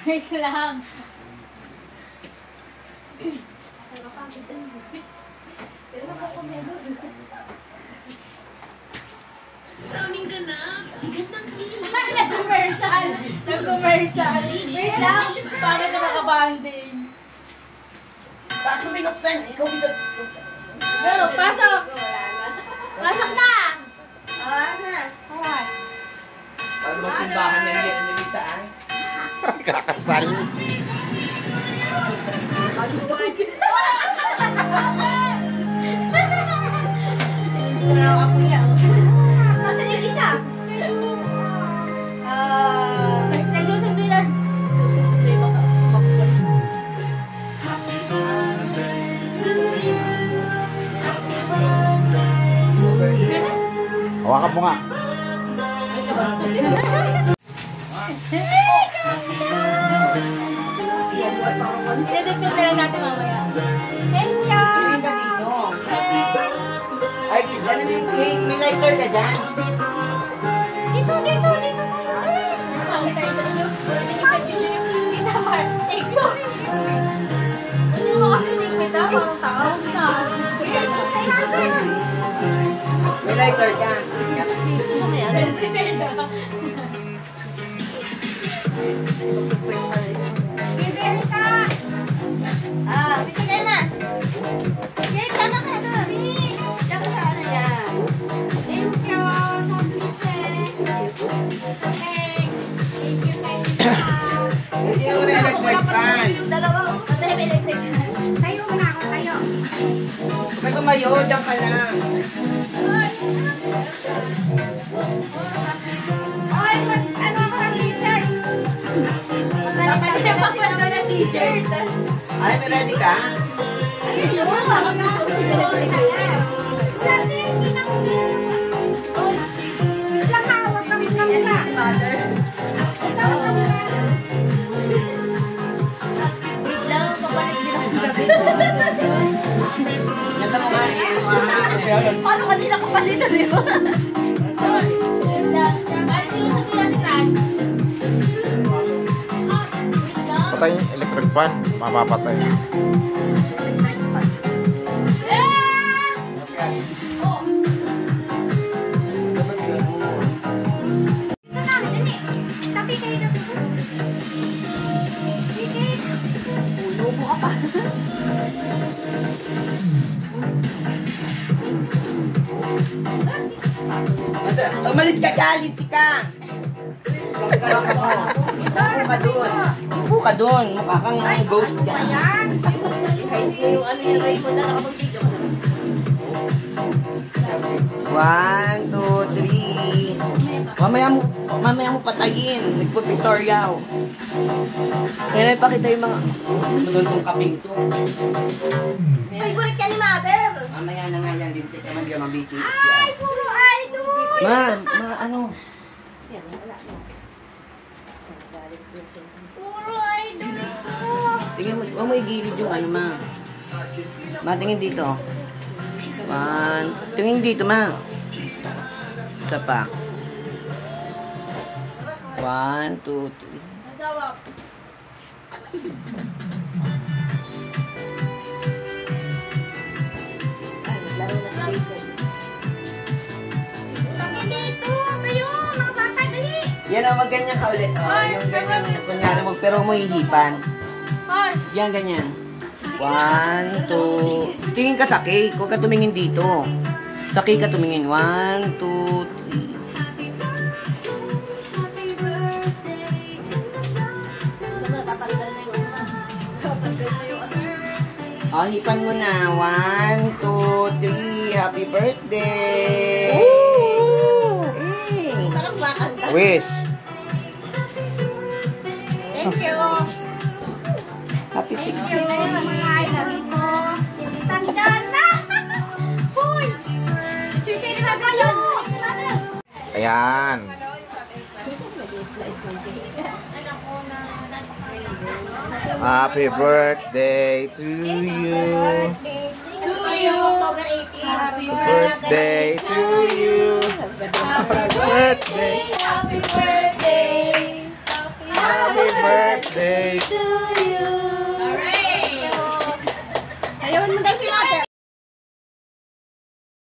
Wait lang. Daming ganap. Nag-commercial. Nag-commercial. Wait lang. Bakit na nakabanding? Bakit mo binuktan? Ikaw binuktan. Go, pasok. Pasok na. Alright. Paano magsimbahan na yan ni Lisa ay? Kakasal. Ako yan. Nasaan yung isa? Nagsusundo na. Susundo na yung makapagpapag. Hawakan mo nga. Inedit na lang natin mamaya. Thank you! Hindi ka dito. Ay, ano yung cake? May lighter ka dyan? Dito. Pakita ito ninyo. Kita Mar. Thank you. Hindi mo kasi kita. Parang tao na. May lighter ka? Hindi mo na electric fan. Tayo muna ako, tayo. May tumayo, dyan ka lang. Ay, ano ako ng t-shirt? Napalita pa naman ng t-shirt. Ay, may ready ka? Ayun yun, ako na. Lang hawak kami sa muna. Wait lang, papalik din ako gabi. Ganda mo nga eh. Paano kanila kapalito, di ba? Wait lang. Bali sinusundo yan si Crunch. Wait lang. Patay yung electric fan. Mamapatay. Umalis ka dyan, linti ka! Upo ka doon. Mukha kang ghost dyan. Yung ano yung Raymond na nakapag-video ko na. 1, 2, 3. Mamaya mo patayin. Nagpo-tutorial. Kaya na ipakita yung mga manuntong kaping ito. Favorite ka ni Mother! Mamaya na nga yan, linti ka man dyan, mabiti. Ay, puro idol! Ano? Puro idol! Tingnan mo, huwag mo igilid yung ano, ma. Ma, tingin dito. Tingin dito, ma. Isa pa. 1, 2, 3. Nagawak. Laro na sa dito. Tangin dito! Kayo! Mga bata, dali! Yan o, mag-ganyan ka ulit. Yung ganyan, kunyari mo, pero mo hihipan. Horse! Yan, ganyan. 1, 2. Tingin ka sa cake. Huwag ka tumingin dito. Sa cake ka tumingin. 1, 2, 3. Hipan mo na. 1, 2, 3. Happy birthday! Sarap makanta. Wish. Thank you! Happy 16th. Mga idol ko. Tanda na! Hoy! Chuy ni Mother! Ayan. Happy birthday to you. you. October 18. Happy Birthday to you. Happy birthday. Happy birthday.